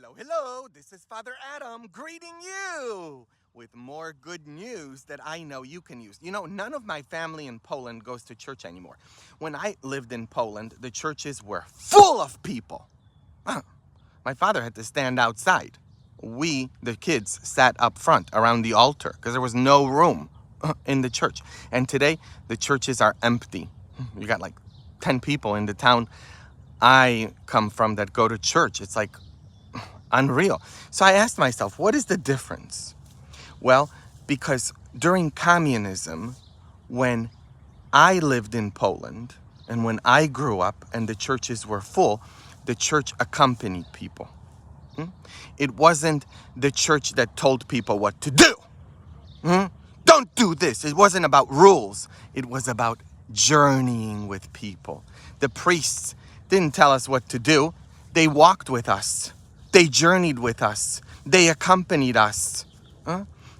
Hello, hello, this is Father Adam greeting you with more good news that I know you can use. You know, none of my family in Poland goes to church anymore. When I lived in Poland, the churches were full of people. My father had to stand outside. We, the kids, sat up front around the altar because there was no room in the church. And today, the churches are empty. You got like 10 people in the town I come from that go to church. It's like unreal. So I asked myself, what is the difference? Well, because during communism, when I lived in Poland and when I grew up and the churches were full, the church accompanied people. It wasn't the church that told people what to do. Don't do this. It wasn't about rules. It was about journeying with people. The priests didn't tell us what to do. They walked with us. They journeyed with us. They accompanied us.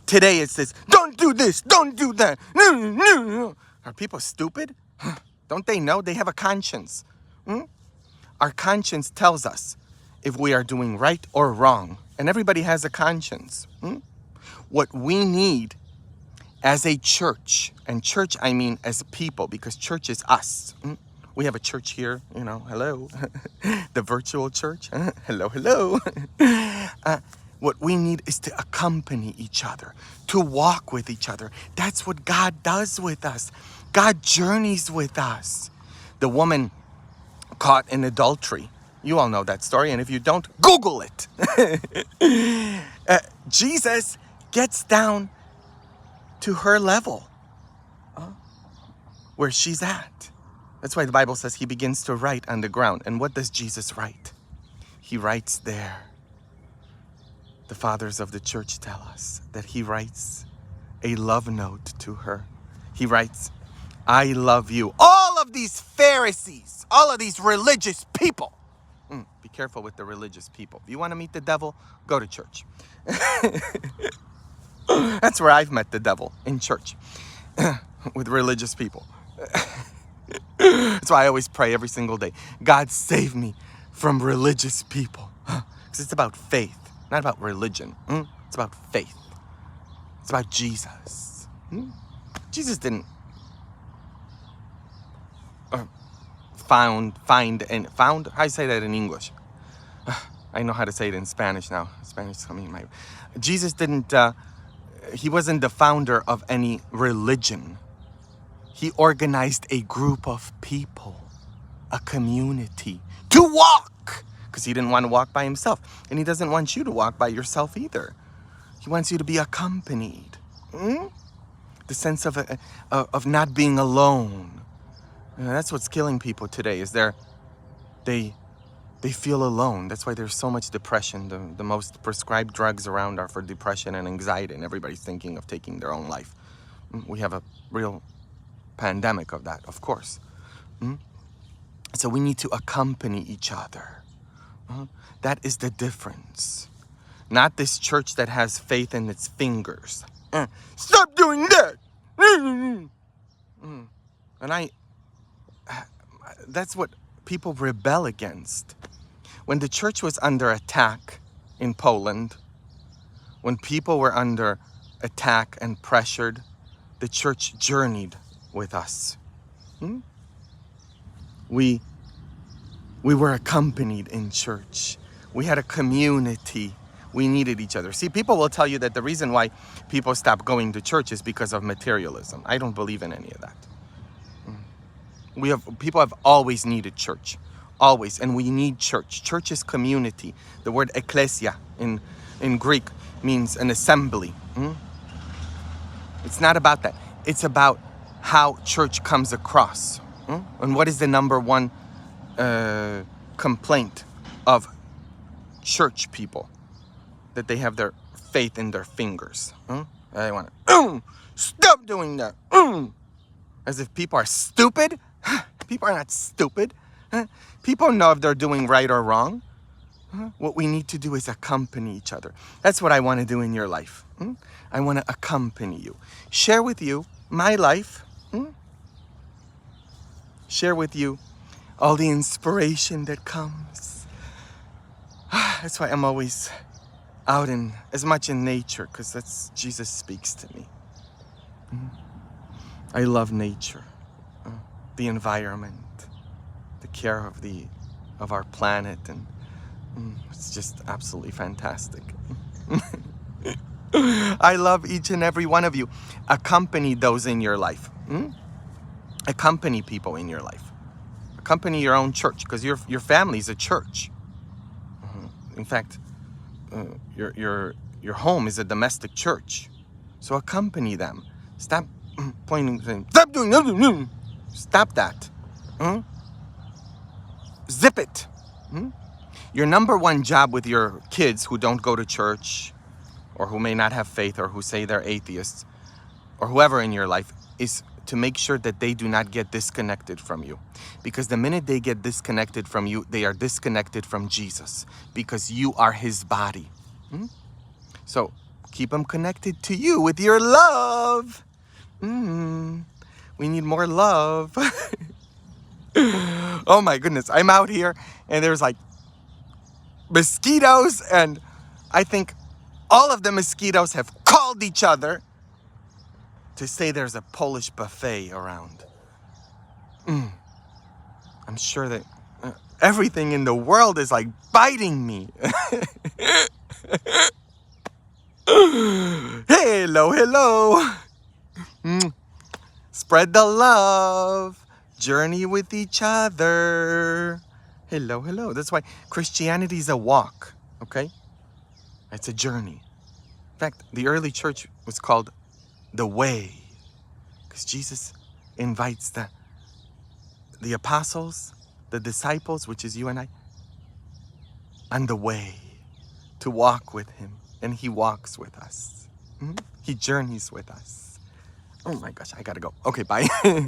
Today it's this, don't do this, don't do that. No, no, no. Are people stupid? Don't they know? They have a conscience. Our conscience tells us if we are doing right or wrong. And everybody has a conscience. What we need as a church, and church I mean as people, because church is us. We have a church here, hello. The virtual church, hello, hello. What we need is to accompany each other, to walk with each other. That's what God does with us. God journeys with us. The woman caught in adultery, you all know that story, and if you don't, Google it. Jesus gets down to her level, where she's at. That's why the Bible says he begins to write on the ground. And what does Jesus write? He writes there. The fathers of the church tell us that he writes a love note to her. He writes, I love you. All of these Pharisees, all of these religious people. Be careful with the religious people. If you want to meet the devil, go to church. That's where I've met the devil, in church, with religious people. That's why I always pray every single day. God, save me from religious people. Because it's about faith, not about religion. It's about faith. It's about Jesus. Jesus didn't found, how do you say that in English? I know how to say it in Spanish now. Spanish is coming in my... Jesus didn't, he wasn't the founder of any religion. He organized a group of people, a community, to walk. Because he didn't want to walk by himself. And he doesn't want you to walk by yourself either. He wants you to be accompanied. The sense of not being alone. That's what's killing people today, is they feel alone. That's why there's so much depression. The most prescribed drugs around are for depression and anxiety, and everybody's thinking of taking their own life. We have a real pandemic of that, of course. So we need to accompany each other. That is the difference. Not this church that has faith in its fingers. Stop doing that! And that's what people rebel against. When the church was under attack in Poland, when people were under attack and pressured, the church journeyed with us. We were accompanied in church. We had a community. We needed each other. See, people will tell you that the reason why people stop going to church is because of materialism. I don't believe in any of that. People have always needed church. Always. And we need church. Church is community. The word ecclesia in Greek means an assembly. It's not about that. It's about how church comes across. And what is the number one complaint of church people? That they have their faith in their fingers. They want to, stop doing that. As if people are stupid. People are not stupid. People know if they're doing right or wrong. What we need to do is accompany each other. That's what I want to do in your life. I want to accompany you. Share with you my life. Share with you all the inspiration that comes. That's why I'm always out in as much in nature, because that's Jesus speaks to me. I love nature, the environment, the care of our planet, and it's just absolutely fantastic. I love each and every one of you. Accompany those in your life. Accompany people in your life. Accompany your own church, because your family is a church. In fact, your home is a domestic church. So accompany them. Stop pointing saying, stop doing that. Stop that. Zip it. Your number one job with your kids who don't go to church, or who may not have faith, or who say they're atheists, or whoever in your life, is to make sure that they do not get disconnected from you. Because the minute they get disconnected from you, they are disconnected from Jesus, because you are his body. So keep them connected to you with your love. We need more love. Oh my goodness, I'm out here and there's like mosquitoes, and I think all of the mosquitoes have called each other to say there's a Polish buffet around. I'm sure that everything in the world is like biting me. Hello, hello. Spread the love. Journey with each other. Hello, hello. That's why Christianity is a walk, okay? It's a journey. In fact, the early church was called the way, because Jesus invites the apostles, the disciples, which is you and I, on the way to walk with him. And he walks with us. He journeys with us. Oh my gosh, I gotta go. Okay, bye.